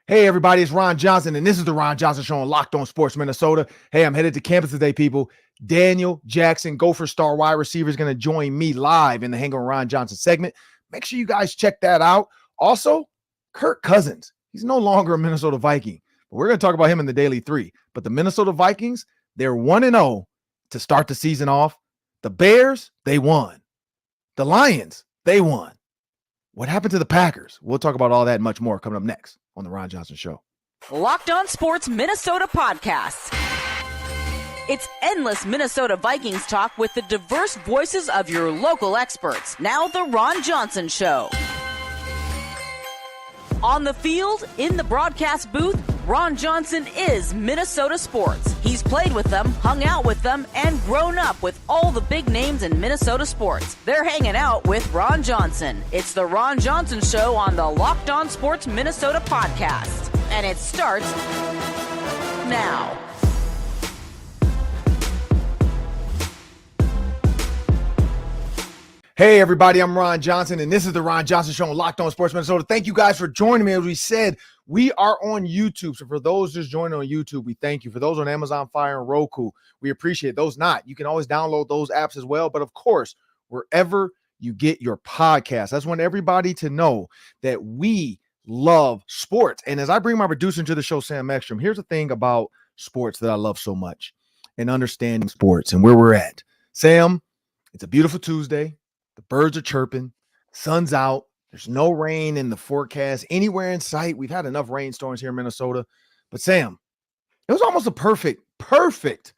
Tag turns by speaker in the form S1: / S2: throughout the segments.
S1: Hey, everybody, it's Ron Johnson, and this is the Ron Johnson Show on Locked On Sports Minnesota. Hey, I'm headed to campus today, people. Daniel Jackson, Gopher star wide receiver, is going to join me live in the Hang on Ron Johnson segment. Make sure you guys check that out. Also, Kirk Cousins. He's no longer a Minnesota Viking, but we're going to talk about him in the Daily 3. But the Minnesota Vikings, they're 1-0 to start the season off. The Bears, they won. The Lions, they won. What happened to the Packers? We'll talk about all that and much more coming up next on the Ron Johnson Show.
S2: Locked On Sports Minnesota podcasts. It's endless Minnesota Vikings talk with the diverse voices of your local experts. Now the Ron Johnson Show. On the field, in the broadcast booth, Ron Johnson is Minnesota sports. He's played with them, hung out with them, and grown up with all the big names in Minnesota sports. They're hanging out with Ron Johnson. It's the Ron Johnson Show on the Locked On Sports Minnesota podcast. And it starts now.
S1: Hey, everybody, I'm Ron Johnson, and this is the Ron Johnson Show on Locked On Sports Minnesota. Thank you guys for joining me. As we said, we are on YouTube. So for those just joining on YouTube, we thank you. For those on Amazon Fire and Roku, we appreciate it. Those not, you can always download those apps as well. But of course, wherever you get your podcast, I just want everybody to know that we love sports. And as I bring my producer into the show, Sam Ekstrom, here's the thing about sports that I love so much and understanding sports and where we're at. Sam, it's a beautiful Tuesday. The birds are chirping, sun's out. There's no rain in the forecast anywhere in sight. We've had enough rainstorms here in Minnesota. But Sam, it was almost a perfect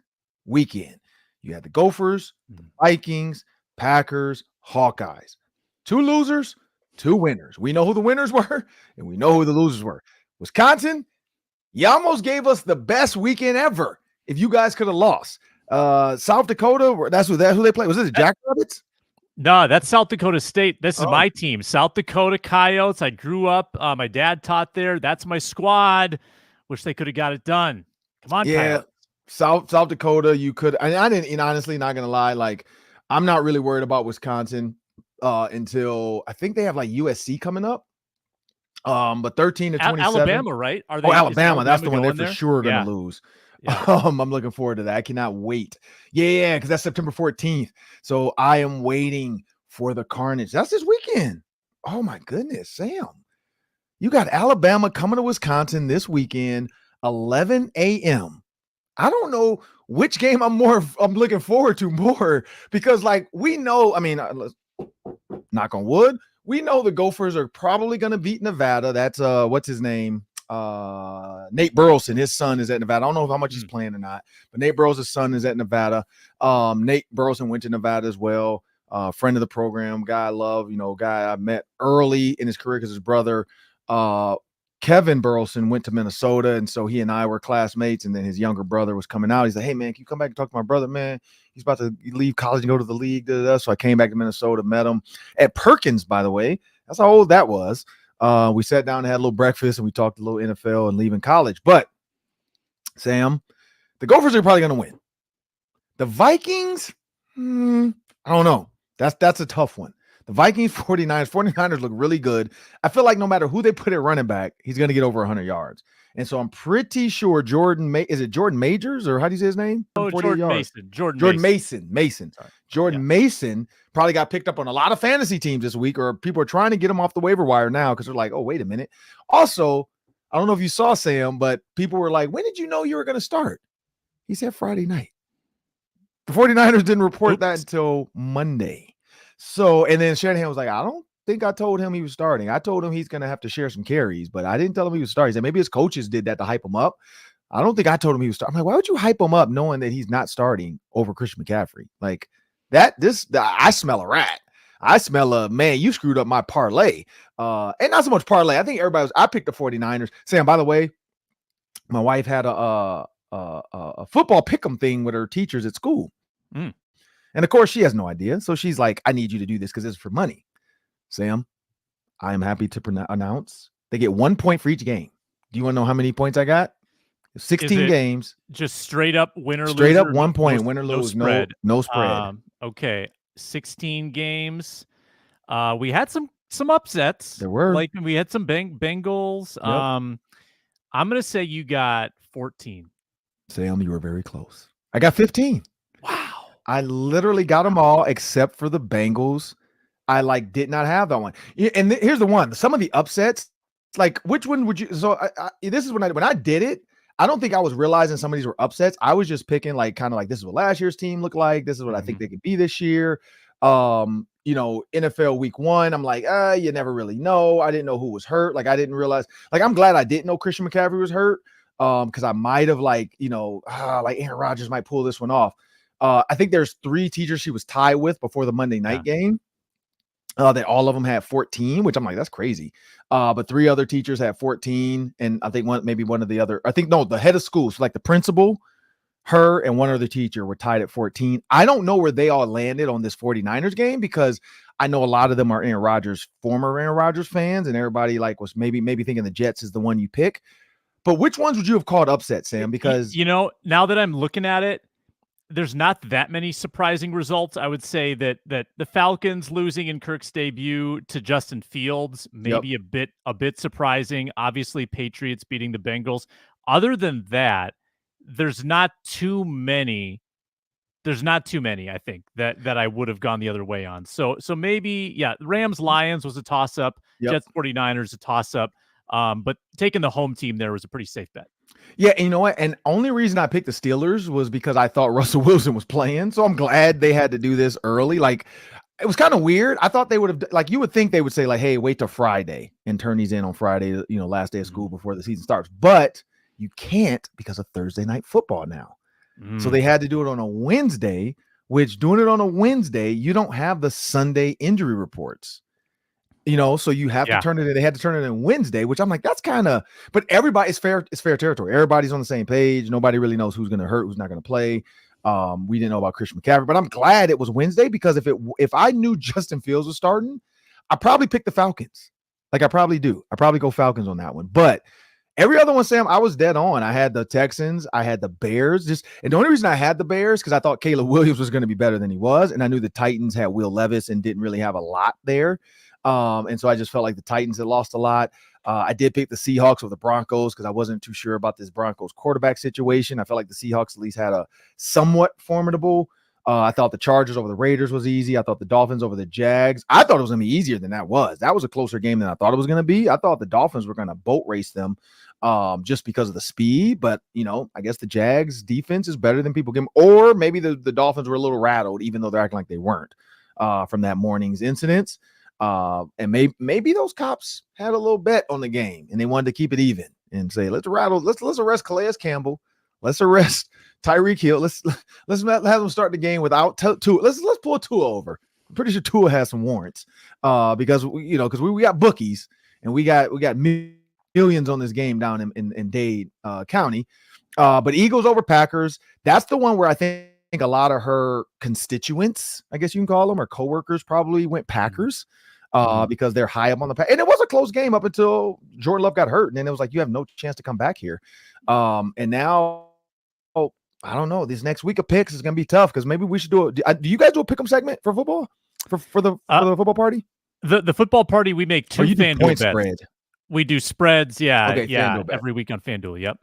S1: weekend. You had the Gophers, the Vikings, Packers, Hawkeyes. 2 losers, 2 winners. We know who the winners were, and we know who the losers were. Wisconsin, you almost gave us the best weekend ever if you guys could have lost. South Dakota, that's who they played. Was it the Jackrabbits?
S3: No, that's South Dakota State. This is my team, South Dakota Coyotes. I grew up. My dad taught there. That's my squad. Wish they could have got it done. Come on,
S1: yeah.
S3: Coyotes.
S1: South Dakota, you could. I didn't. Honestly, not gonna lie. Like, I'm not really worried about Wisconsin until I think they have like USC coming up. But 13 to 27.
S3: Alabama, right? Are they?
S1: Alabama. That's the one they're for sure gonna
S3: Yeah.
S1: lose.
S3: Yeah.
S1: I'm looking forward to that. I cannot wait. Yeah, because that's September 14th. So I am waiting for the carnage. That's this weekend. Oh my goodness, Sam. You got Alabama coming to Wisconsin this weekend, 11 a.m. I don't know which game I'm looking forward to more because, like, we know, I mean, let's knock on wood. We know the Gophers are probably going to beat Nevada. That's what's his name? Nate Burleson, his son is at Nevada. I don't know how much he's playing or not, but Nate Burleson's son is at Nevada. Nate Burleson went to Nevada as well. Friend of the program, guy I love, guy I met early in his career because his brother, Kevin Burleson, went to Minnesota. And so he and I were classmates. And then his younger brother was coming out. He's like, hey, man, can you come back and talk to my brother, man? He's about to leave college and go to the league. So I came back to Minnesota, met him at Perkins, by the way. That's how old that was. We sat down and had a little breakfast and we talked a little NFL and leaving college. But Sam, the Gophers are probably going to win. The Vikings, I don't know. That's a tough one. The Vikings, 49ers look really good. I feel like no matter who they put at running back, he's going to get over 100 yards. And so I'm pretty sure Jordan Majors, or how do you say his name?
S3: Jordan Mason.
S1: Jordan Mason. Sorry. Jordan Mason probably got picked up on a lot of fantasy teams this week, or people are trying to get him off the waiver wire now because they're like, oh, wait a minute. Also, I don't know if you saw, Sam, but people were like, when did you know you were going to start? He said Friday night. The 49ers didn't report that until Monday. So, and then Shanahan was like, I don't think I told him he was starting. I told him he's going to have to share some carries, but I didn't tell him he was starting. He said maybe his coaches did that to hype him up. I don't think I told him he was starting. I'm like, why would you hype him up knowing that he's not starting over Christian McCaffrey? Like I smell a rat. I smell a, man, you screwed up my parlay. And not so much parlay. I think I picked the 49ers. Sam, by the way, my wife had a football pick'em thing with her teachers at school. And of course she has no idea. So she's like, I need you to do this because it's for money. Sam, I am happy to announce they get 1 point for each game. Do you want to know how many points I got? 16 games.
S3: Just straight up winner,
S1: straight
S3: loser,
S1: up 1 point, win or lose, no spread.
S3: Okay. 16 games. We had some upsets.
S1: There were.
S3: Like we had some Bengals.
S1: Yep.
S3: I'm going to say you got 14.
S1: Sam, you were very close. I got 15.
S3: Wow.
S1: I literally got them all except for the Bengals. I did not have that one. And here's the one. Some of the upsets, like which one would you? So this is when I did it. I don't think I was realizing some of these were upsets. I was just picking kind of this is what last year's team looked like. This is what I think they could be this year. NFL week 1, I'm like, you never really know. I didn't know who was hurt. I didn't realize. I'm glad I didn't know Christian McCaffrey was hurt. Because I might have Aaron Rodgers might pull this one off. I think there's 3 teachers she was tied with before the Monday night game. That all of them had 14, which I'm like, that's crazy. But 3 other teachers had 14, and I think one of the other. I think the head of school, so the principal, her, and one other teacher were tied at 14. I don't know where they all landed on this 49ers game because I know a lot of them are former Aaron Rodgers fans, and everybody was maybe thinking the Jets is the one you pick. But which ones would you have called upset, Sam? Because
S3: now that I'm looking at it, there's not that many surprising results. I would say that the Falcons losing in Kirk's debut to Justin Fields, maybe a bit surprising. Obviously, Patriots beating the Bengals. Other than that, there's not too many. I think that I would have gone the other way on. So maybe, Rams Lions was a toss up. Jets 49ers a toss up. But taking the home team there was a pretty safe bet.
S1: Yeah, and you know what? And only reason I picked the Steelers was because I thought Russell Wilson was playing. So I'm glad they had to do this early. It was kind of weird. I thought they would have, you would think they would say, hey, wait till Friday and turn these in on Friday, last day of school before the season starts. But you can't because of Thursday night football now. So they had to do it on a Wednesday, which doing it on a Wednesday, you don't have the Sunday injury reports. So you have to turn it in. They had to turn it in Wednesday, which I'm like, that's kind of, but everybody, it's fair territory. Everybody's on the same page. Nobody really knows who's going to hurt, who's not going to play. We didn't know about Christian McCaffrey, but I'm glad it was Wednesday because if I knew Justin Fields was starting, I probably pick the Falcons. I probably do. I probably go Falcons on that one. But every other one, Sam, I was dead on. I had the Texans. I had the Bears. And the only reason I had the Bears because I thought Caleb Williams was going to be better than he was. And I knew the Titans had Will Levis and didn't really have a lot there. And so I just felt like the Titans had lost a lot. I did pick the Seahawks over the Broncos because I wasn't too sure about this Broncos quarterback situation. I felt like the Seahawks at least had a somewhat formidable. I thought the Chargers over the Raiders was easy. I thought the Dolphins over the Jags. I thought it was going to be easier than that was. That was a closer game than I thought it was going to be. I thought the Dolphins were going to boat race them just because of the speed. But, I guess the Jags defense is better than people give them. Or maybe the Dolphins were a little rattled, even though they're acting like they weren't from that morning's incidents. And maybe those cops had a little bet on the game and they wanted to keep it even and say, let's arrest Calais Campbell. Let's arrest Tyreek Hill. Let's have them start the game without Tua. Let's pull Tua over. I'm pretty sure Tua has some warrants because we got bookies and we got millions on this game down in Dade County. But Eagles over Packers. That's the one where I think a lot of her constituents, I guess you can call them, or coworkers probably went Packers. Because they're high up on the pack. And it was a close game up until Jordan Love got hurt. And then it was like, you have no chance to come back here. And now, I don't know. This next week of picks is going to be tough because maybe we should do do you guys do a pick 'em segment for football? For the football party?
S3: The football party, we make 2 FanDuel bets.
S1: Spread.
S3: We do spreads. Yeah.
S1: Okay,
S3: yeah. Every week on FanDuel. Yep.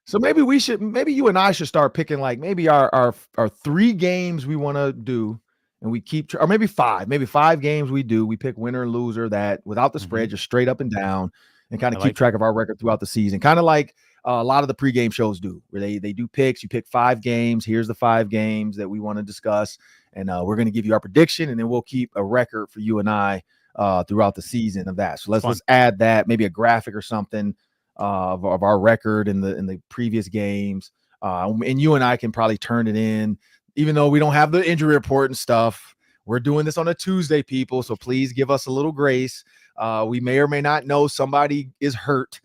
S1: So maybe you and I should start picking maybe our 3 games we want to do. And we keep, or maybe 5 games we do. We pick winner and loser that without the spread, just straight up and down, and kind of keep track of our record throughout the season. Kind of like a lot of the pregame shows do, where they do picks. You pick 5 games. Here's the 5 games that we want to discuss, and we're going to give you our prediction, and then we'll keep a record for you and I throughout the season of that. So let's add that, maybe a graphic or something of our record in the previous games, and you and I can probably turn it in. Even though we don't have the injury report and stuff, we're doing this on a Tuesday, people. So please give us a little grace. We may or may not know somebody is hurt.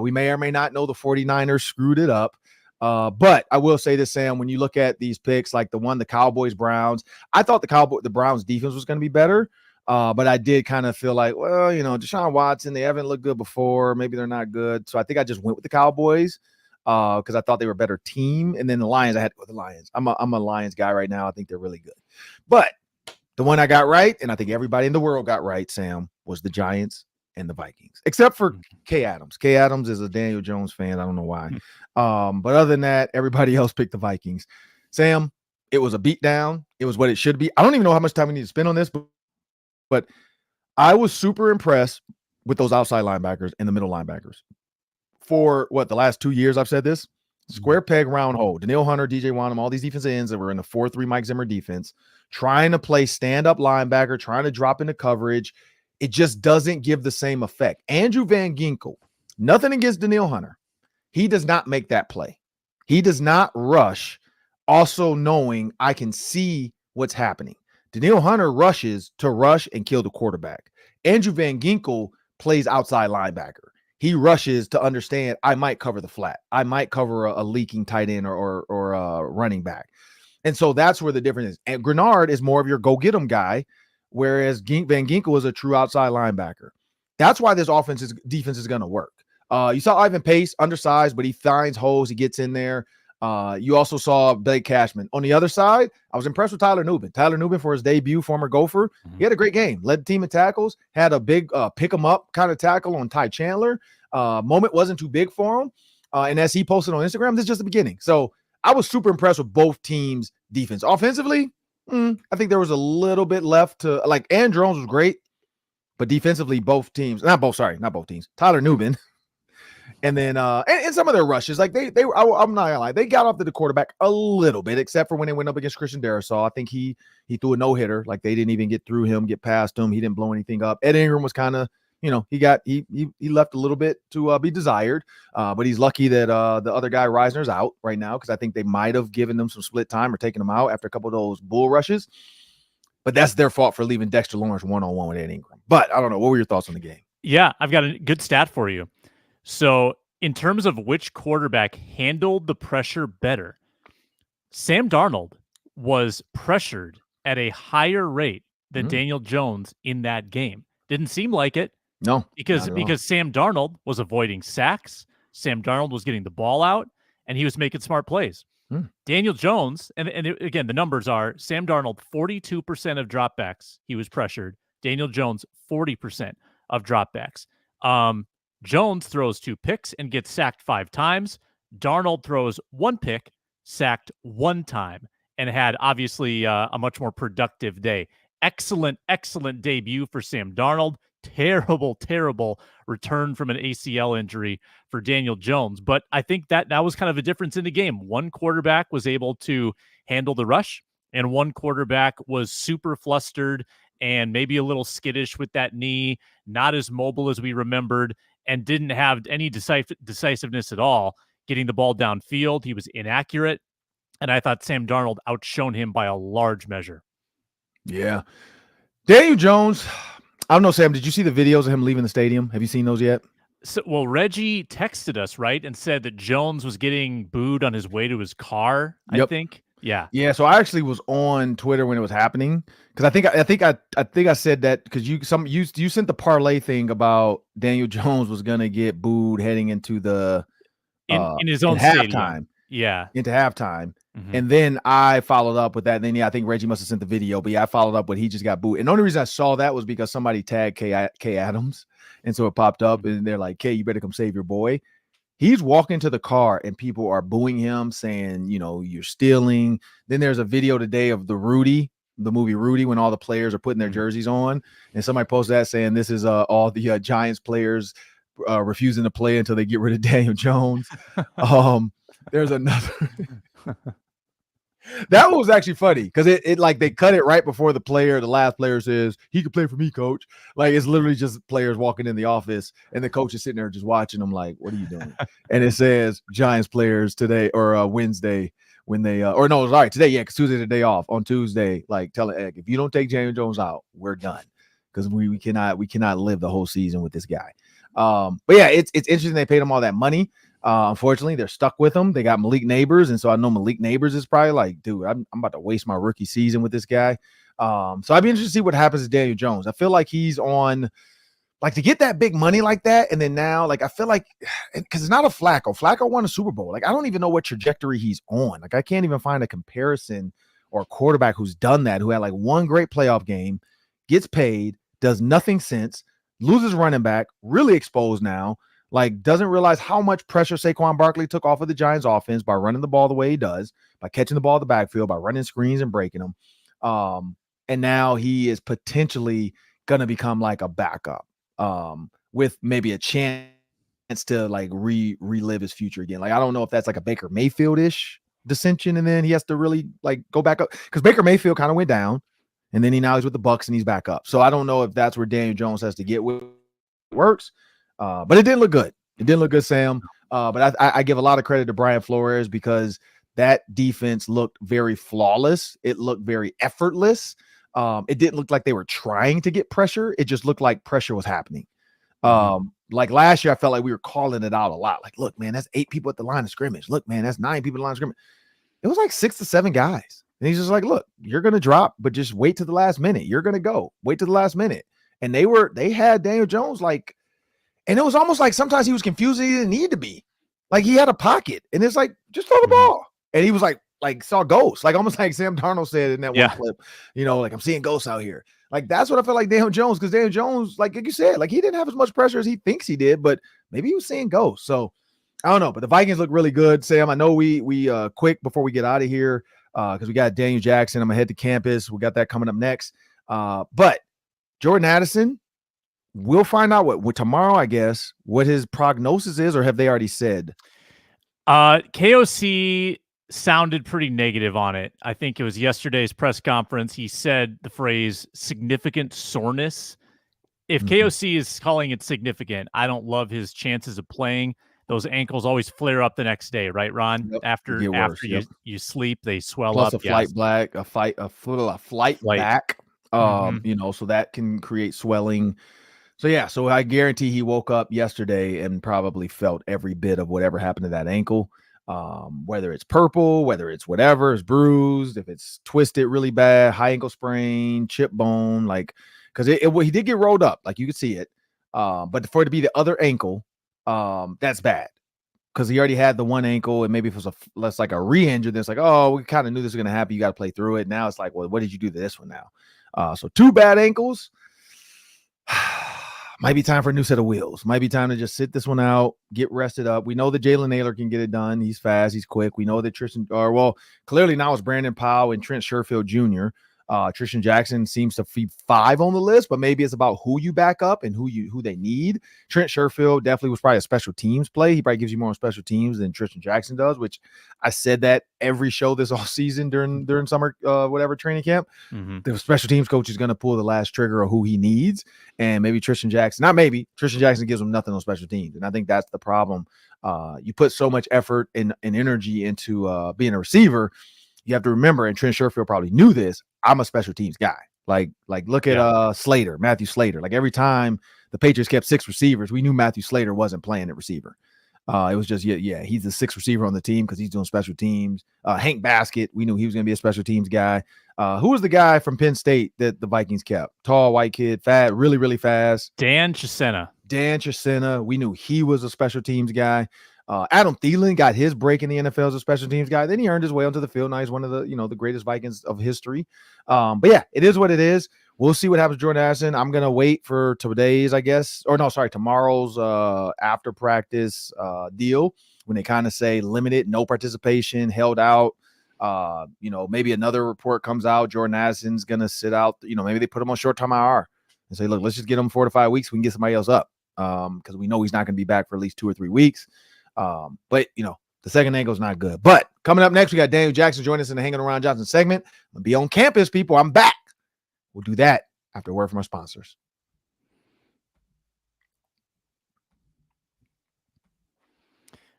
S1: We may or may not know the 49ers screwed it up. But I will say this, Sam, when you look at these picks, like the Cowboys, Browns, I thought the Browns defense was going to be better. But I did kind of feel like, well, Deshaun Watson, they haven't looked good before. Maybe they're not good. So I think I just went with the Cowboys. Because I thought they were a better team. And then the Lions, I had to go with the Lions. I'm a Lions guy right now. I think they're really good. But the one I got right, and I think everybody in the world got right, Sam, was the Giants and the Vikings, except for K. Adams. K. Adams is a Daniel Jones fan. I don't know why. But other than that, everybody else picked the Vikings. Sam, it was a beatdown. It was what it should be. I don't even know how much time we need to spend on this, but I was super impressed with those outside linebackers and the middle linebackers. For the last 2 years I've said this, square peg, round hole. Danielle Hunter, DJ Wanham, all these defensive ends that were in the 4-3 Mike Zimmer defense, trying to play stand-up linebacker, trying to drop into coverage. It just doesn't give the same effect. Andrew Van Ginkel, nothing against Danielle Hunter. He does not make that play. He does not rush, also knowing I can see what's happening. Danielle Hunter rushes to rush and kill the quarterback. Andrew Van Ginkel plays outside linebacker. He rushes to understand I might cover the flat. I might cover a leaking tight end or a running back. And so that's where the difference is. And Grenard is more of your go-get-em guy, whereas Van Ginkel is a true outside linebacker. That's why this defense is going to work. You saw Ivan Pace, undersized, but he finds holes. He gets in there. You also saw Blake Cashman. On the other side, I was impressed with Tyler Nubin. Tyler Nubin, for his debut, former Gopher, he had a great game. Led the team in tackles, had a big pick-em-up kind of tackle on Ty Chandler. Moment wasn't too big for him. And as he posted on Instagram, this is just the beginning. So I was super impressed with both teams' defense. Offensively, I think there was a little bit left to – like, Aaron Jones was great, but defensively, both teams – not both teams. Tyler Nubin – and then and some of their rushes, like I'm not gonna lie, they got off to the quarterback a little bit, except for when they went up against Christian Darrisaw. I think he threw a no-hitter, like they didn't even get through him, get past him. He didn't blow anything up. Ed Ingram was kind of, he left a little bit to be desired, but he's lucky that the other guy Reisner's out right now, because I think they might have given them some split time or taken him out after a couple of those bull rushes. But that's their fault for leaving Dexter Lawrence one-on-one with Ed Ingram. But I don't know. What were your thoughts on the game?
S3: Yeah, I've got a good stat for you. So in terms of which quarterback handled the pressure better, Sam Darnold was pressured at a higher rate than Daniel Jones in that game. Didn't seem like it.
S1: No,
S3: because Sam Darnold was avoiding sacks. Sam Darnold was getting the ball out, and he was making smart plays. Daniel Jones, and again, the numbers are Sam Darnold, 42% of dropbacks he was pressured. Daniel Jones, 40% of dropbacks. Jones throws 2 picks and gets sacked 5 times. Darnold throws 1 pick, sacked 1 time, and had obviously a much more productive day. Excellent debut for Sam Darnold. Terrible return from an ACL injury for Daniel Jones. But I think that was kind of a difference in the game. One quarterback was able to handle the rush, and one quarterback was super flustered and maybe a little skittish with that knee, not as mobile as we remembered, and didn't have any decisiveness at all getting the ball downfield. He was inaccurate, and I thought Sam Darnold outshone him by a large measure.
S1: Yeah. Daniel Jones, I don't know, Sam, did you see the videos of him leaving the stadium? Have you seen those yet?
S3: So, well, Reggie texted us, right, and said that Jones was getting booed on his way to his car, I think. Yeah.
S1: Yeah, so I actually was on Twitter when it was happening, because I think I said that because you sent the parlay thing about Daniel Jones was gonna get booed heading into the
S3: in his own stadium.
S1: Halftime.
S3: Yeah.
S1: Into halftime. And then I followed up with that. And then I think Reggie must have sent the video, but I followed up with he just got booed. And the only reason I saw that was because somebody tagged K. Adams. And so it popped up and they're like, K, you better come save your boy. He's walking to the car and people are booing him, saying, you're stealing. Then there's a video today of the movie Rudy, when all the players are putting their jerseys on. And somebody posted that saying this is all the Giants players refusing to play until they get rid of Daniel Jones. There's another. That one was actually funny because it like they cut it right before the last player says he could play for me, coach. Like it's literally just players walking in the office and the coach is sitting there just watching them like, what are you doing? And it says Giants players today or Wednesday when they today, because Tuesday's the day off. On Tuesday, like telling Egg, if you don't take Daniel Jones out, we're done because we cannot live the whole season with this guy. But yeah, it's interesting they paid him all that money. Unfortunately, they're stuck with him. They got Malik Neighbors, and so I know Malik Neighbors is probably like, dude, I'm about to waste my rookie season with this guy. So I'd be interested to see what happens to Daniel Jones. I feel like he's on, like, to get that big money like that, and then now, like, I feel like, because it's not a Flacco. Flacco won a Super Bowl. Like, I don't even know what trajectory he's on. Like, I can't even find a comparison or a quarterback who's done that, who had like one great playoff game, gets paid, does nothing since, loses running back, really exposed now, like doesn't realize how much pressure Saquon Barkley took off of the Giants offense by running the ball the way he does, by catching the ball in the backfield, by running screens and breaking them. And now he is potentially going to become like a backup with maybe a chance to like relive his future again. Like, I don't know if that's like a Baker Mayfield-ish dissension, and then he has to really like go back up, because Baker Mayfield kind of went down, and then he's with the Bucs and he's back up. So I don't know if that's where Daniel Jones has to get with works. But it didn't look good. It didn't look good, Sam. But I give a lot of credit to Brian Flores, because that defense looked very flawless. It looked very effortless. It didn't look like they were trying to get pressure. It just looked like pressure was happening. Like last year, I felt like we were calling it out a lot. Like, look, man, that's 8 people at the line of scrimmage. Look, man, that's 9 people at the line of scrimmage. It was like 6 to 7 guys. And he's just like, look, you're going to drop, but just wait to the last minute. You're going to go. Wait to the last minute. And they had Daniel Jones like, and it was almost like sometimes he was confused and he didn't need to be. Like, he had a pocket, and it's like, just throw the ball. And he was like saw ghosts, like almost like Sam Darnold said in that one clip, like, I'm seeing ghosts out here. Like, that's what I felt like Daniel Jones, because Daniel Jones, like you said, like, he didn't have as much pressure as he thinks he did, but maybe he was seeing ghosts. So I don't know, but the Vikings look really good. Sam, I know we quick before we get out of here, because we got Daniel Jackson. I'm gonna head to campus. We got that coming up next. But Jordan Addison, we'll find out what tomorrow, I guess, what his prognosis is, or have they already said?
S3: KOC sounded pretty negative on it. I think it was yesterday's press conference. He said the phrase significant soreness. If KOC is calling it significant, I don't love his chances of playing. Those ankles always flare up the next day, right, Ron?
S1: Yep.
S3: After you sleep, they swell
S1: Plus
S3: up.
S1: Plus a flight back. So that can create swelling. So I guarantee he woke up yesterday and probably felt every bit of whatever happened to that ankle. Whether it's purple, whether it's whatever, it's bruised, if it's twisted really bad, high ankle sprain, chip bone, like, because he did get rolled up, like you could see it. But for it to be the other ankle, that's bad, because he already had the one ankle, and maybe if it was less like a re-injury, then it's like, oh, we kind of knew this was going to happen. You got to play through it. Now it's like, well, what did you do to this one now? So 2 bad ankles. Might be time for a new set of wheels. Might be time to just sit this one out, get rested up. We know that Jalen Naylor can get it done. He's fast. He's quick. We know that clearly now it's Brandon Powell and Trent Sherfield Jr. Tristan Jackson seems to be 5 on the list, but maybe it's about who you back up and who they need. Trent Sherfield definitely was probably a special teams play. He probably gives you more on special teams than Tristan Jackson does, which I said that every show this all season during summer training camp. The special teams coach is going to pull the last trigger of who he needs, and maybe Tristan Jackson gives him nothing on special teams, and I think that's the problem. You put so much effort and energy into being a receiver. You have to remember, and Trent Sherfield probably knew this, I'm a special teams guy. Like look at Matthew Slater. Like, every time the Patriots kept 6 receivers, we knew Matthew Slater wasn't playing at receiver. It was just, he's the 6th receiver on the team because he's doing special teams. Hank Baskett, we knew he was going to be a special teams guy. Who was the guy from Penn State that the Vikings kept? Tall, white kid, fat, really, really fast.
S3: Dan Chisena. We knew he was a special teams guy. Adam Thielen got his break in the NFL as a special teams guy. Then he earned his way onto the field. Now he's one of the greatest Vikings of history. But yeah, it is what it is. We'll see what happens to Jordan Addison. I'm going to wait for tomorrow's after practice deal, when they kind of say limited, no participation, held out. Maybe another report comes out, Jordan Addison's going to sit out. Maybe they put him on short-term IR and say, look, let's just get him 4 to 5 weeks. We can get somebody else up, because we know he's not going to be back for at least 2 or 3 weeks. But the second ankle is not good. But coming up next, we got Daniel Jackson joining us in the Hanging Around Johnson segment. I'm gonna be on campus, people. I'm back. We'll do that after a word from our sponsors.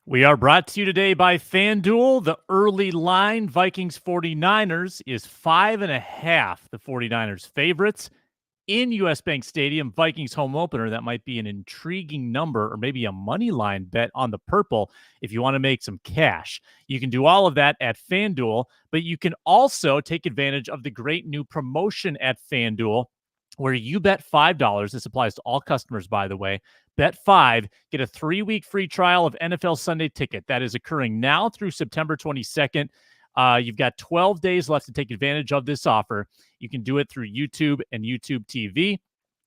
S3: We are brought to you today by FanDuel. The early line, Vikings 49ers, is 5.5. The 49ers favorites in US Bank Stadium. Vikings home opener. That might be an intriguing number, or maybe a money line bet on the purple if you want to make some cash. You can do all of that at FanDuel, but you can also take advantage of the great new promotion at FanDuel, where you bet $5. This applies to all customers, by the way. Bet 5, get a 3-week free trial of NFL Sunday Ticket. That is occurring now through September 22nd. You've got 12 days left to take advantage of this offer. You can do it through YouTube and YouTube TV.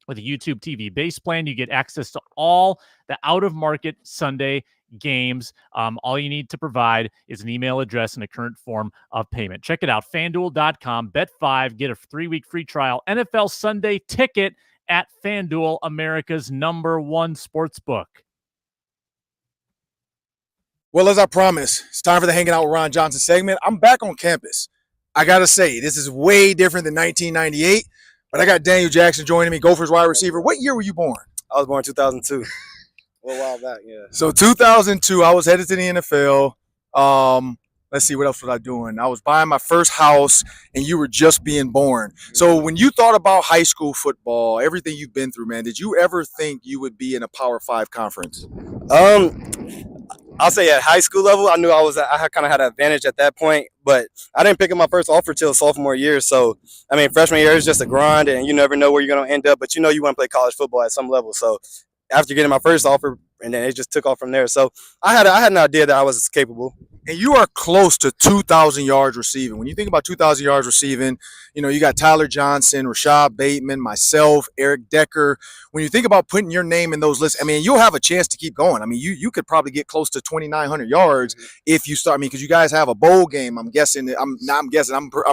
S3: With a YouTube TV base plan, you get access to all the out-of-market Sunday games. All you need to provide is an email address and a current form of payment. Check it out, FanDuel.com. Bet 5, get a 3-week free trial. NFL Sunday ticket at FanDuel, America's #1 sportsbook.
S1: Well, as I promised, it's time for the Hanging Out with Ron Johnson segment. I'm back on campus. I got to say, this is way different than 1998, but I got Daniel Jackson joining me, Gophers wide receiver. What year were you born?
S4: I was born in 2002. A while back, yeah.
S1: So 2002, I was headed to the NFL. Let's see, what else was I doing? I was buying my first house, and you were just being born. So when you thought about high school football, everything you've been through, man, did you ever think you would be in a Power 5 conference?
S4: I'll say at high school level, I knew I kind of had an advantage at that point, but I didn't pick up my first offer till sophomore year. So, I mean, freshman year is just a grind, and you never know where you're going to end up, but you know you want to play college football at some level. So, after getting my first offer, and then it just took off from there. So, I had an idea that I was capable.
S1: And you are close to 2,000 yards receiving. When you think about 2,000 yards receiving, you know, you got Tyler Johnson, Rashad Bateman, myself, Eric Decker. When you think about putting your name in those lists, I mean, you'll have a chance to keep going. I mean, you could probably get close to 2,900 yards if you start. I mean, because you guys have a bowl game. I'm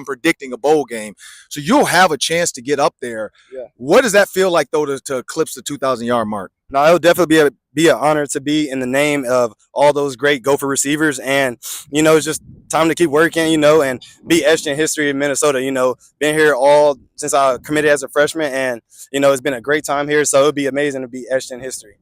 S1: predicting a bowl game. So you'll have a chance to get up there.
S4: Yeah.
S1: What does that feel like, though, to eclipse the 2,000-yard mark?
S4: No, it would definitely be an honor to be in the name of all those great Gopher receivers. And, you know, it's just time to keep working, you know, and be etched in history in Minnesota. You know, been here all since I committed as a freshman, and, you know, it's been a great time here. So it would be amazing to be etched in history.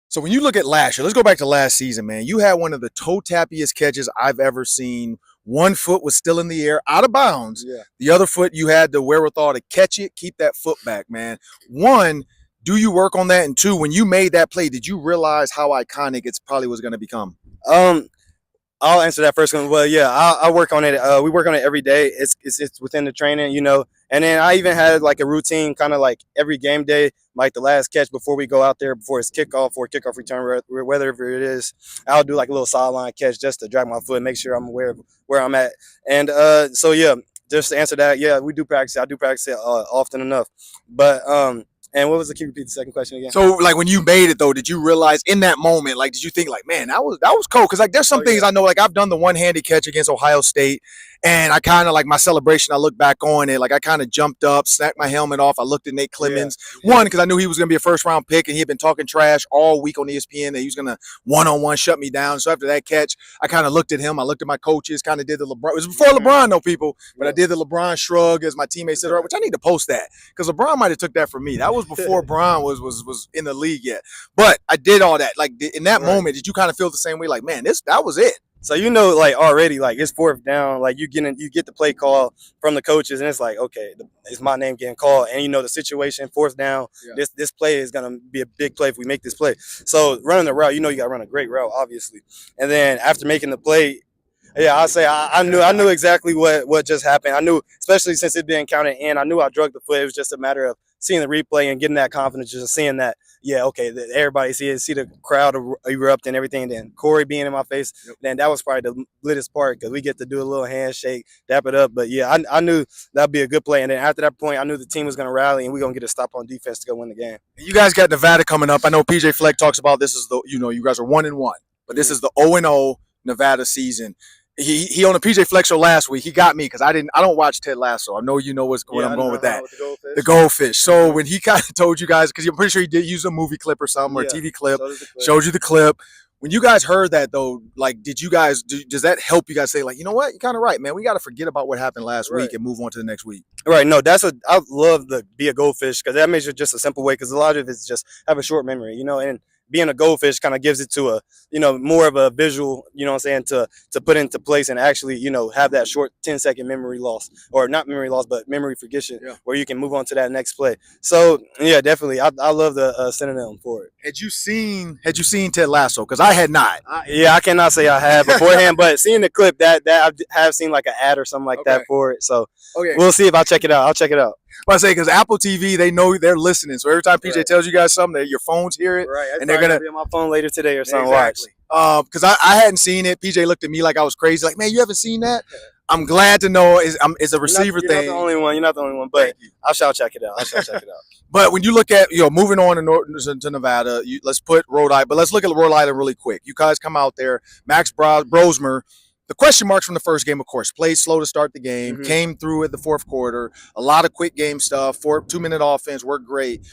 S1: So when you look at last year, let's go back to last season, man. You had one of the toe-tappiest catches I've ever seen. One foot was still in the air, out of bounds.
S4: Yeah.
S1: The other foot, you had the wherewithal to catch it, keep that foot back, man. One, do you work on that? And two, when you made that play, did you realize how iconic it's probably was going to become?
S4: I'll answer that first one. Well, yeah, I work on it. We work on it every day. It's within the training, you know. And then I even had like a routine, kind of like every game day, like the last catch before we go out there, before it's kickoff or kickoff return, whatever it is. I'll do like a little sideline catch just to drag my foot, make sure I'm aware of where I'm at. And so yeah, just to answer that, yeah, we do practice. I do practice it often enough, but and what was the key? Repeat the second question again.
S1: So, like, when you made it, though, did you realize in that moment, like, did you think, like, man, that was cool? Because, like, there's some things I know, like, I've done the one-handed catch against Ohio State, and I kind of, like, my celebration, I look back on it, like, I kind of jumped up, snapped my helmet off. I looked at Nate Clemens.
S4: Yeah.
S1: One, because I knew he was going to be a first-round pick, and he had been talking trash all week on ESPN that he was going to one-on-one shut me down. So, after that catch, I kind of looked at him. I looked at my coaches, kind of did the LeBron. It was before LeBron, though, people, but I did the LeBron shrug as my teammates said, which I need to post that, because LeBron might have took that from me. That was before Bron was in the league yet. But I did all that. Like, in that moment, did you kind of feel the same way? Like, man, that was it.
S4: So, you know, like already, like it's fourth down, like you get the play call from the coaches, and it's like, okay, it's my name getting called, and you know the situation, fourth down, this play is gonna be a big play if we make this play. So running the route, you know, you got to run a great route, obviously, and then after making the play, yeah, I'll say I knew exactly what just happened. I knew, especially since it didn't count in, I knew I drugged the foot. It was just a matter of seeing the replay and getting that confidence, just seeing that, yeah, okay, everybody see the crowd erupt and everything. And then Corey being in my face, then that was probably the littest part because we get to do a little handshake, dap it up. But yeah, I knew that'd be a good play. And then after that point, I knew the team was going to rally and we're going to get a stop on defense to go win the game.
S1: You guys got Nevada coming up. I know PJ Fleck talks about this is the, you know, you guys are 1-1, but this is the 0-0 Nevada season. He on the PJ Fleck show last week. He got me because I don't watch Ted Lasso. I know you know where I'm going with that. The goldfish. So when he kind of told you guys, because I'm pretty sure he did use a movie clip or something or a TV clip, showed you the clip. When you guys heard that though, like, did you guys does that help you guys say, like, you know what, you're kind of right, man. We got to forget about what happened last week and move on to the next week.
S4: Right. No, I love to be a goldfish because that makes it just a simple way. Because a lot of it is just have a short memory, you know, and being a goldfish kind of gives it to a, you know, more of a visual, you know what I'm saying, to put into place and actually, you know, have that short 10-second memory loss, or not memory loss, but memory forgetting, where you can move on to that next play. So yeah, definitely, I love the synonym for it.
S1: Had you seen Ted Lasso? Because I had not.
S4: I cannot say I had beforehand, but seeing the clip that I have seen like an ad or something like that for it. So we'll see if I'll check it out. I'll check it out.
S1: I say, because Apple TV, they know they're listening. So every time PJ tells you guys something, your phones hear it,
S4: right?
S1: And they're gonna
S4: be on my phone later today or something.
S1: Exactly. because I hadn't seen it. PJ looked at me like I was crazy. Like, man, you haven't seen that? I'm glad to know it's a receiver
S4: you're
S1: thing.
S4: You're not the only one, but I shall check it out.
S1: But when you look at, moving on to Nevada, let's put Rhode Island, but let's look at Rhode Island really quick. You guys come out there, Max Brosmer, the question marks from the first game, of course, played slow to start the game, came through at the fourth quarter, a lot of quick game stuff, 2-minute offense, worked great.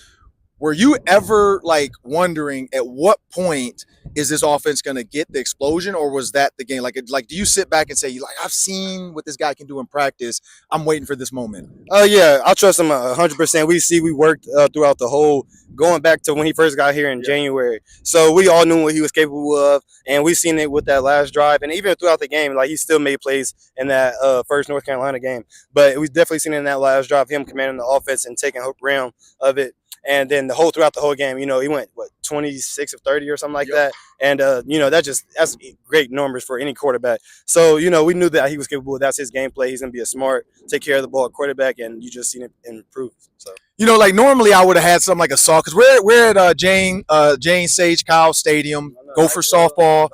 S1: Were you ever wondering at what point is this offense going to get the explosion, or was that the game? Do you sit back and say, I've seen what this guy can do in practice, I'm waiting for this moment?
S4: Oh yeah, I trust him 100%. We worked throughout the whole, going back to when he first got here in January. So we all knew what he was capable of, and we seen it with that last drive, and even throughout the game, he still made plays in that first North Carolina game. But we definitely seen in that last drive him commanding the offense and taking realm of it. And then throughout the whole game, he went 26 of 30 or something like that. And that's great numbers for any quarterback. So we knew that he was capable. That's his gameplay. He's gonna be a smart, take care of the ball quarterback, and you just seen it improve. So
S1: normally I would have had something like a soft, because we're at Jane Sage Kyle Stadium, Gophers softball,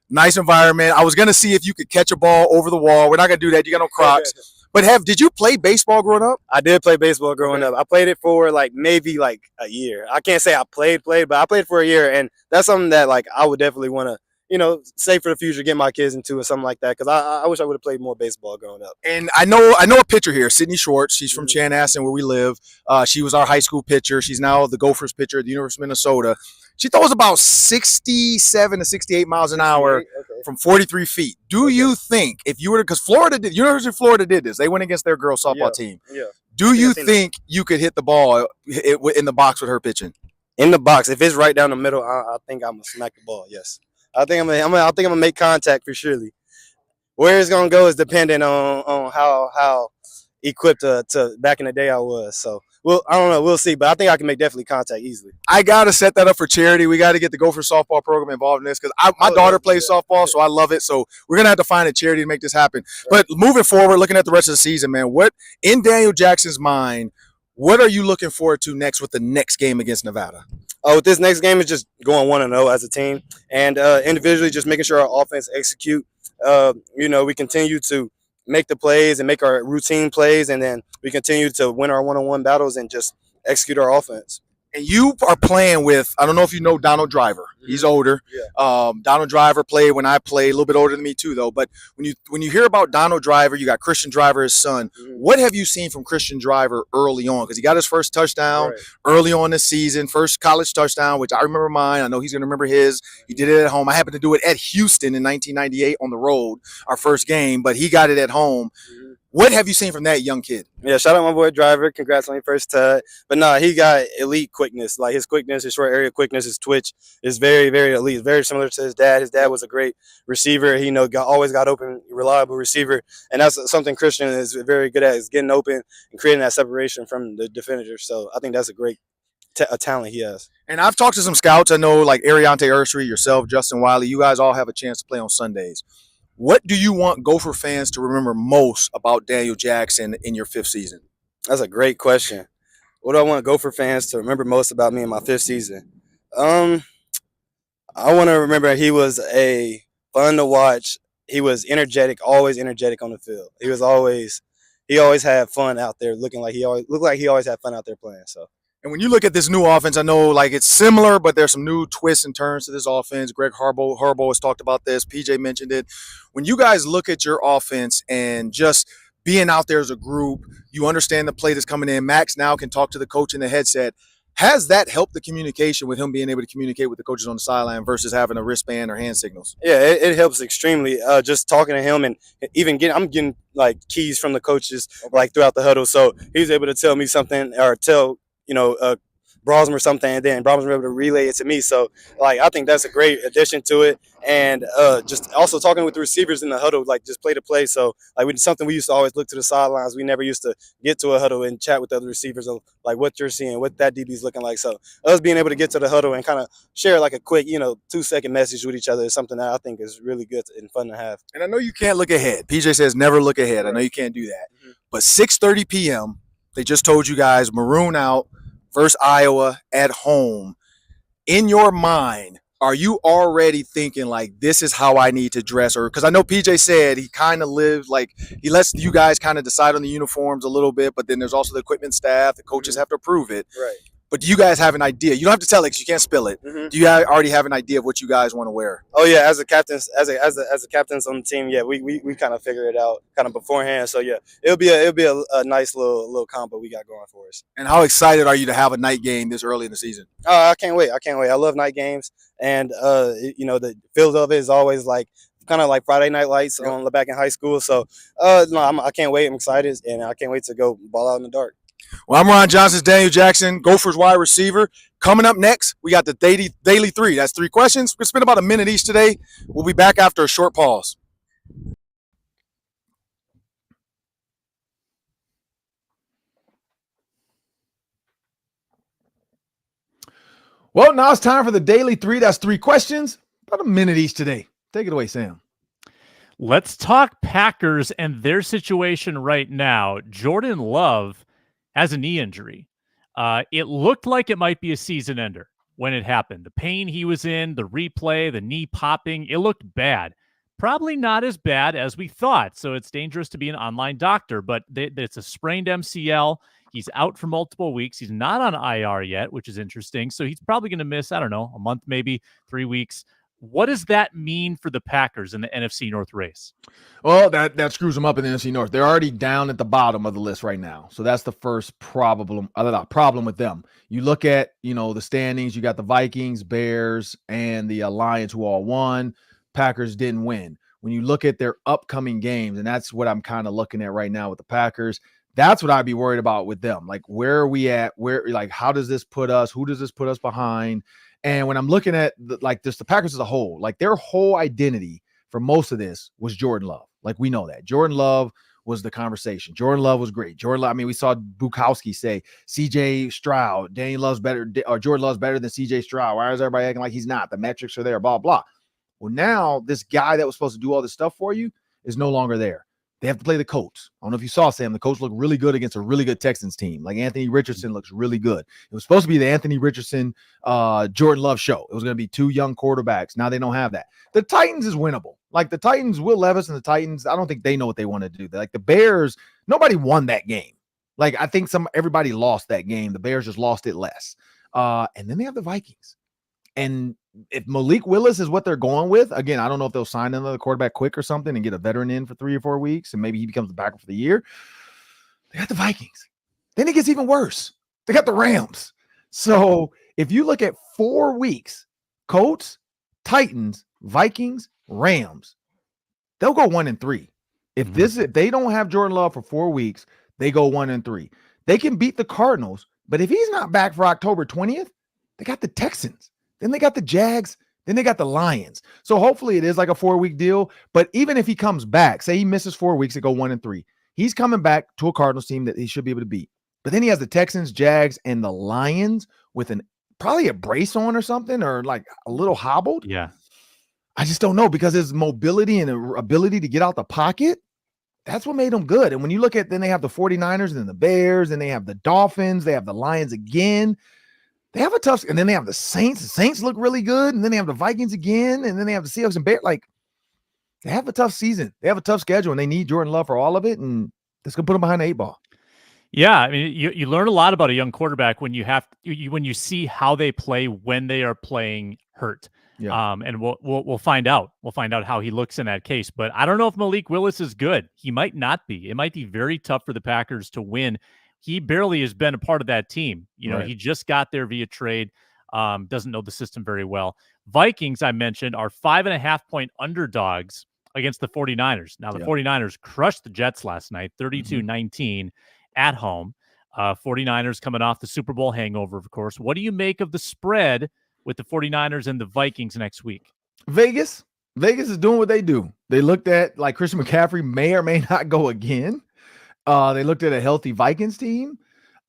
S1: nice environment. I was gonna see if you could catch a ball over the wall. We're not gonna do that. You got no Crocs. But did you play baseball growing up?
S4: I did play baseball growing up. I played it for maybe a year. I can't say I played, but I played for a year, and that's something that I would definitely want to, say for the future, get my kids into or something like that, because I wish I would have played more baseball growing up.
S1: And I know a pitcher here, Sydney Schwartz. She's from Chanhassen, where we live. She was our high school pitcher. She's now the Gophers pitcher at the University of Minnesota. She throws about 67 to 68 miles an hour from 43 feet. Do you think, if you were to, because University of Florida did this. They went against their girls softball team. Yeah. Do you think you could hit the ball in the box with her pitching?
S4: In the box, if it's right down the middle, I think I'm gonna smack the ball. Yes, I think I'm gonna make contact for surely. Where it's gonna go is dependent on how equipped to back in the day I was. So. Well, I don't know. We'll see. But I think I can make definitely contact easily.
S1: I got to set that up for charity. We got to get the Gopher softball program involved in this, because my daughter plays softball, so I love it. So we're going to have to find a charity to make this happen. Right. But moving forward, looking at the rest of the season, man, what in Daniel Jackson's mind, what are you looking forward to next with the next game against Nevada?
S4: With this next game is just going 1-0 as a team, and individually just making sure our offense execute. We continue to make the plays and make our routine plays, and then we continue to win our one-on-one battles and just execute our offense.
S1: And you are playing with, I don't know if you know Donald Driver. He's older. Yeah. Donald Driver played when I played, a little bit older than me too, though. But when you hear about Donald Driver, you got Christian Driver, his son. What have you seen from Christian Driver early on? Because he got his first touchdown early on this season, first college touchdown, which I remember mine. I know he's going to remember his. He did it at home. I happened to do it at Houston in 1998 on the road, our first game, but he got it at home. What have you seen from that young kid?
S4: Yeah, shout out my boy Driver. Congrats on your first tut. But he got elite quickness. His quickness, his short area quickness, his twitch is very, very elite. Very similar to his dad. His dad was a great receiver. He always got open, reliable receiver. And that's something Christian is very good at, is getting open and creating that separation from the defender. So I think that's a great talent he has.
S1: And I've talked to some scouts. I know Ariante Ursary, yourself, Justin Wiley. You guys all have a chance to play on Sundays. What do you want Gopher fans to remember most about Daniel Jackson in your fifth season?
S4: That's a great question. What do I want Gopher fans to remember most about me in my fifth season? I want to remember he was fun to watch. He was always energetic on the field. He always had fun out there, looked like he always had fun out there playing. So.
S1: And when you look at this new offense, I know it's similar, but there's some new twists and turns to this offense. Greg Harbaugh has talked about this. PJ mentioned it. When you guys look at your offense and just being out there as a group, you understand the play that's coming in. Max now can talk to the coach in the headset. Has that helped the communication with him being able to communicate with the coaches on the sideline versus having a wristband or hand signals?
S4: Yeah, it helps extremely. Just talking to him, and even I'm getting keys from the coaches throughout the huddle. So he's able to tell me something or tell Brosmer or something, and then Brosmer able to relay it to me. So I think that's a great addition to it. And just also talking with the receivers in the huddle, just play to play. So something we used to always look to the sidelines. We never used to get to a huddle and chat with the other receivers of what you're seeing, what that DB is looking like. So us being able to get to the huddle and kind of share a quick 2-second message with each other is something that I think is really good and fun to have.
S1: And I know you can't look ahead. PJ says never look ahead. Right. I know you can't do that. Mm-hmm. But 6:30 p.m. They just told you guys Maroon out versus Iowa at home. In your mind, are you already thinking like this is how I need to dress? Or because I know PJ said he kind of lives like he lets you guys kind of decide on the uniforms a little bit, but then there's also the equipment staff, the coaches have to approve it.
S4: Right.
S1: But do you guys have an idea? You don't have to tell it because you can't spill it.
S4: Mm-hmm.
S1: Do you already have an idea of what you guys want to wear?
S4: Oh yeah, as the captains on the team, yeah, we kind of figure it out kind of beforehand. So yeah, it'll be a nice little combo we got going for us.
S1: And how excited are you to have a night game this early in the season?
S4: I can't wait. I love night games, and the feel of it is always like kind of like Friday Night Lights on back in high school. So no, I can't wait. I'm excited, and I can't wait to go ball out in the dark.
S1: Well, I'm Ron Johnson, Daniel Jackson, Gophers wide receiver. Coming up next, we got the Daily 3. That's 3 questions. We'll spend about a minute each today. We'll be back after a short pause. Well, now it's time for the Daily 3. That's 3 questions. About a minute each today. Take it away, Sam.
S3: Let's talk Packers and their situation right now. Jordan Love has a knee injury. It looked like it might be a season ender when it happened. The pain he was in, the replay, the knee popping, it looked bad. Probably not as bad as we thought. So it's dangerous to be an online doctor, but it's a sprained MCL. He's out for multiple weeks. He's not on IR yet, which is interesting. So he's probably going to miss, I don't know, a month, maybe 3 weeks. What does that mean for the Packers in the NFC North race?
S1: Well, that screws them up in the NFC North. They're already down at the bottom of the list right now. So that's the first problem with them. You look at, the standings, you got the Vikings, Bears, and the Lions who all won. Packers didn't win. When you look at their upcoming games, and that's what I'm kind of looking at right now with the Packers, that's what I'd be worried about with them. Like, where are we at? How does this put us? Who does this put us behind? And when I'm looking at the Packers as a whole, like their whole identity for most of this was Jordan Love. Like, we know that Jordan Love was the conversation. Jordan Love was great. We saw Bukowski say CJ Stroud, Jordan Love's better than CJ Stroud. Why is everybody acting like he's not? The metrics are there, blah, blah. Well, now this guy that was supposed to do all this stuff for you is no longer there. They have to play the Colts. I don't know if you saw, Sam. The Colts look really good against a really good Texans team. Like, Anthony Richardson looks really good. It was supposed to be the Anthony Richardson, Jordan Love show. It was going to be 2 young quarterbacks. Now they don't have that. The Titans is winnable. Like, the Titans, Will Levis and the Titans, I don't think they know what they want to do. Like, the Bears, nobody won that game. Like, I think everybody lost that game. The Bears just lost it less. And then they have the Vikings. And if Malik Willis is what they're going with, again, I don't know if they'll sign another quarterback quick or something and get a veteran in for 3 or 4 weeks, and maybe he becomes the backup for the year. They got the Vikings. Then it gets even worse. They got the Rams. So if you look at 4 weeks, Colts, Titans, Vikings, Rams, they'll go 1-3. If they don't have Jordan Love for 4 weeks, they go 1-3. They can beat the Cardinals, but if he's not back for October 20th, they got the Texans. Then they got the Jags. Then they got the Lions. So hopefully it is like a 4-week deal. But even if he comes back, say he misses 4 weeks to go 1-3, he's coming back to a Cardinals team that he should be able to beat. But then he has the Texans, Jags, and the Lions with probably a brace on or something, or like a little hobbled.
S3: Yeah.
S1: I just don't know, because his mobility and ability to get out the pocket, that's what made him good. And when you look at, then they have the 49ers and then the Bears, and they have the Dolphins, they have the Lions again. They have a tough, and then they have the Saints. The Saints look really good, and then they have the Vikings again, and then they have the Seahawks and Bears. Like, they have a tough season. They have a tough schedule, and they need Jordan Love for all of it, and that's going to put them behind the 8 ball.
S3: Yeah, I mean, you learn a lot about a young quarterback when you see how they play when they are playing hurt.
S1: Yeah.
S3: And we'll find out. We'll find out how he looks in that case. But I don't know if Malik Willis is good. He might not be. It might be very tough for the Packers to win. He barely has been a part of that team.
S1: Right.
S3: He just got there via trade. Doesn't know the system very well. Vikings, I mentioned, are 5.5-point underdogs against the 49ers. Now, the 49ers crushed the Jets last night, 32-19 at home. 49ers coming off the Super Bowl hangover, of course. What do you make of the spread with the 49ers and the Vikings next week?
S1: Vegas is doing what they do. They looked at, like, Christian McCaffrey may or may not go again. They looked at a healthy Vikings team.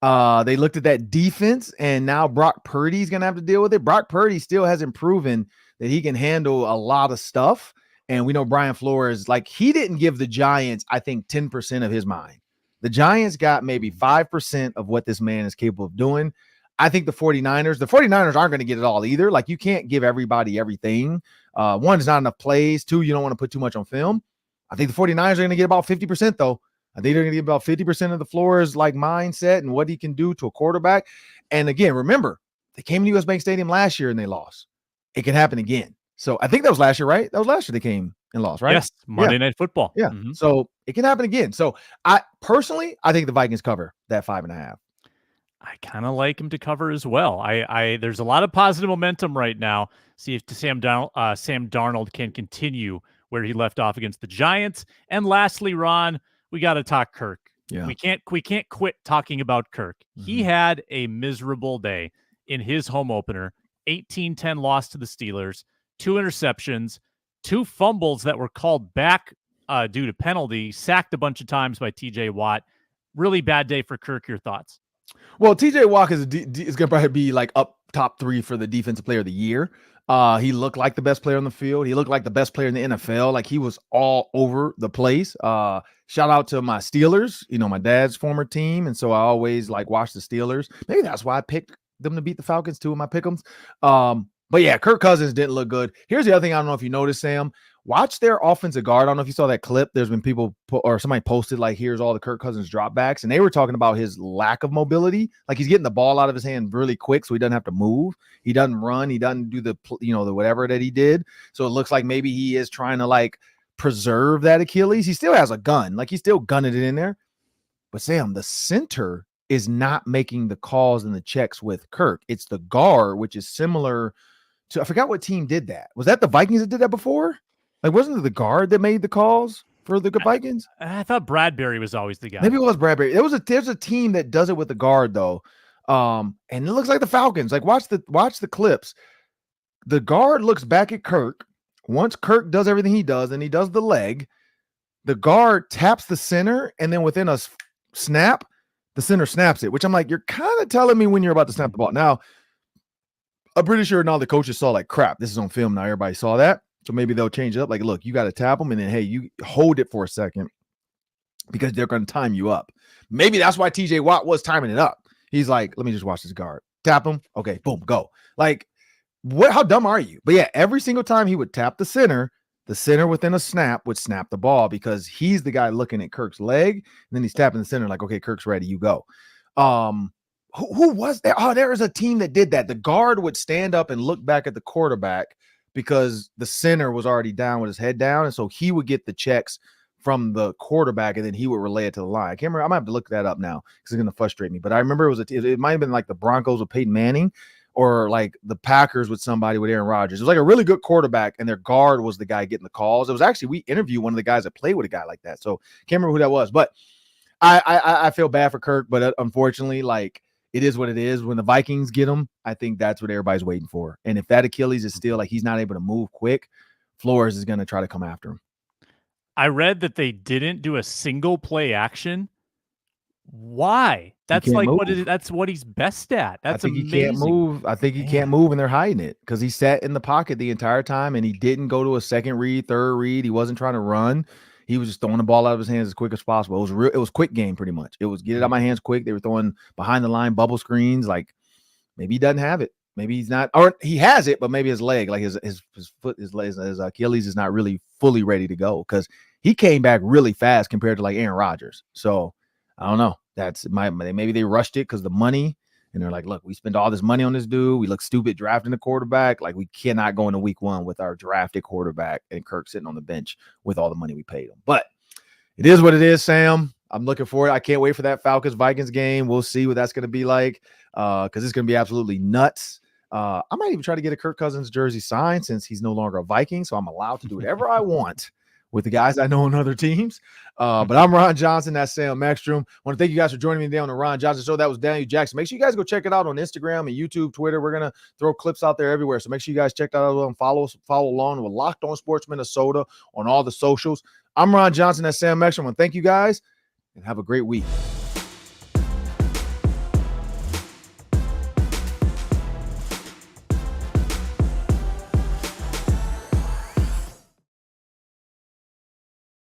S1: They looked at that defense, and now Brock Purdy's going to have to deal with it. Brock Purdy still hasn't proven that he can handle a lot of stuff. And we know Brian Flores, like, he didn't give the Giants, I think, 10% of his mind. The Giants got maybe 5% of what this man is capable of doing. I think the 49ers aren't going to get it all either. Like, you can't give everybody everything. One, there's not enough plays. Two, you don't want to put too much on film. I think the 49ers are going to get about 50%, though. I think they're going to get about 50% of the floor's like mindset and what he can do to a quarterback. And again, remember, they came to US Bank Stadium last year and they lost. It can happen again. So I think that was last year, right? That was last year they came and lost, right?
S3: Yes, Monday Night Football.
S1: Yeah.
S3: Mm-hmm.
S1: So it can happen again. So I think the Vikings cover that 5.5.
S3: I kind of like him to cover as well. There's a lot of positive momentum right now. See if Sam Darnold can continue where he left off against the Giants. And lastly, Ron, we got to talk Kirk.
S1: Yeah.
S3: We can't quit talking about Kirk. Mm-hmm. He had a miserable day in his home opener. 18-10 loss to the Steelers, 2 interceptions, 2 fumbles that were called back due to penalty, sacked a bunch of times by TJ Watt. Really bad day for Kirk. Your thoughts?
S1: Well, TJ Watt is going to probably be like up top 3 for the defensive player of the year. He looked like the best player on the field. He looked like the best player in the NFL. Like, he was all over the place. Shout out to my Steelers, my dad's former team. And so I always like watch the Steelers. Maybe that's why I picked them to beat the Falcons too in my pick'ems. But yeah, Kirk Cousins didn't look good. Here's the other thing. I don't know if you noticed, Sam. Watch their offensive guard. I don't know if you saw that clip. There's been people or somebody posted like, here's all the Kirk Cousins dropbacks. And they were talking about his lack of mobility. Like, he's getting the ball out of his hand really quick so he doesn't have to move. He doesn't run. He doesn't do the whatever that he did. So it looks like maybe he is trying to like preserve that Achilles. He still has a gun. Like, he's still gunning it in there. But Sam, the center is not making the calls and the checks with Kirk. It's the guard, which is similar to, I forgot what team did that. Was that the Vikings that did that before? Like, wasn't it the guard that made the calls for the Vikings?
S3: I thought Bradbury was always the guy.
S1: Maybe it was Bradbury. There's a team that does it with the guard though. And it looks like the Falcons. Like, watch the clips. The guard looks back at Kirk. Once Kirk does everything he does and he does the leg, the guard taps the center, and then within a snap, the center snaps it, which I'm like, you're kind of telling me when you're about to snap the ball. Now, I'm pretty sure now the coaches saw like, crap, this is on film now. Everybody saw that. So maybe they'll change it up. Like, look, you got to tap them, and then, hey, you hold it for a second because they're going to time you up. Maybe that's why TJ Watt was timing it up. He's like, let me just watch this guard. Tap him. Okay, boom, go. Like, how dumb are you? But yeah, every single time he would tap the center within a snap would snap the ball because he's the guy looking at Kirk's leg, and then he's tapping the center like, okay, Kirk's ready, you go. Who was there? Oh, there was a team that did that. The guard would stand up and look back at the quarterback because the center was already down with his head down, and so he would get the checks from the quarterback, and then he would relay it to the line. I can't remember. I might have to look that up now because it's going to frustrate me. But I remember it might have been like the Broncos with Peyton Manning, or like the Packers with somebody with Aaron Rodgers. It was like a really good quarterback, and their guard was the guy getting the calls. It was actually, we interviewed one of the guys that played with a guy like that, so can't remember who that was. But I feel bad for Kirk, but unfortunately, like, it is what it is. When the Vikings get him, I think that's what everybody's waiting for. And if that Achilles is still like he's not able to move quick, Flores is going to try to come after him.
S3: I read that they didn't do a single play action. Why? That's like move. That's what he's best at. That's amazing.
S1: He can't move. I think he can't move, and they're hiding it because he sat in the pocket the entire time, and he didn't go to a second read, third read. He wasn't trying to run. He was just throwing the ball out of his hands as quick as possible. It was quick game pretty much. It was get it out of my hands quick. They were throwing behind the line bubble screens. Like, maybe he doesn't have it. Maybe he's not, or he has it, but maybe his leg, like his foot, his Achilles is not really fully ready to go because he came back really fast compared to like Aaron Rodgers. So I don't know. Maybe they rushed it because the money, and they're like, look, we spent all this money on this dude. We look stupid drafting the quarterback. Like, we cannot go into week 1 with our drafted quarterback and Kirk sitting on the bench with all the money we paid him. But it is what it is, Sam. I'm looking forward. I can't wait for that Falcons-Vikings game. We'll see what that's going to be like because it's going to be absolutely nuts. I might even try to get a Kirk Cousins jersey signed since he's no longer a Viking, so I'm allowed to do whatever I want with the guys I know on other teams. But I'm Ron Johnson. That's Sam Ekstrom. I want to thank you guys for joining me today on the Ron Johnson Show. That was Daniel Jackson. Make sure you guys go check it out on Instagram and YouTube, Twitter. We're going to throw clips out there everywhere. So make sure you guys check that out and follow along with Locked On Sports Minnesota on all the socials. I'm Ron Johnson. That's Sam Ekstrom. I want to thank you guys and have a great week.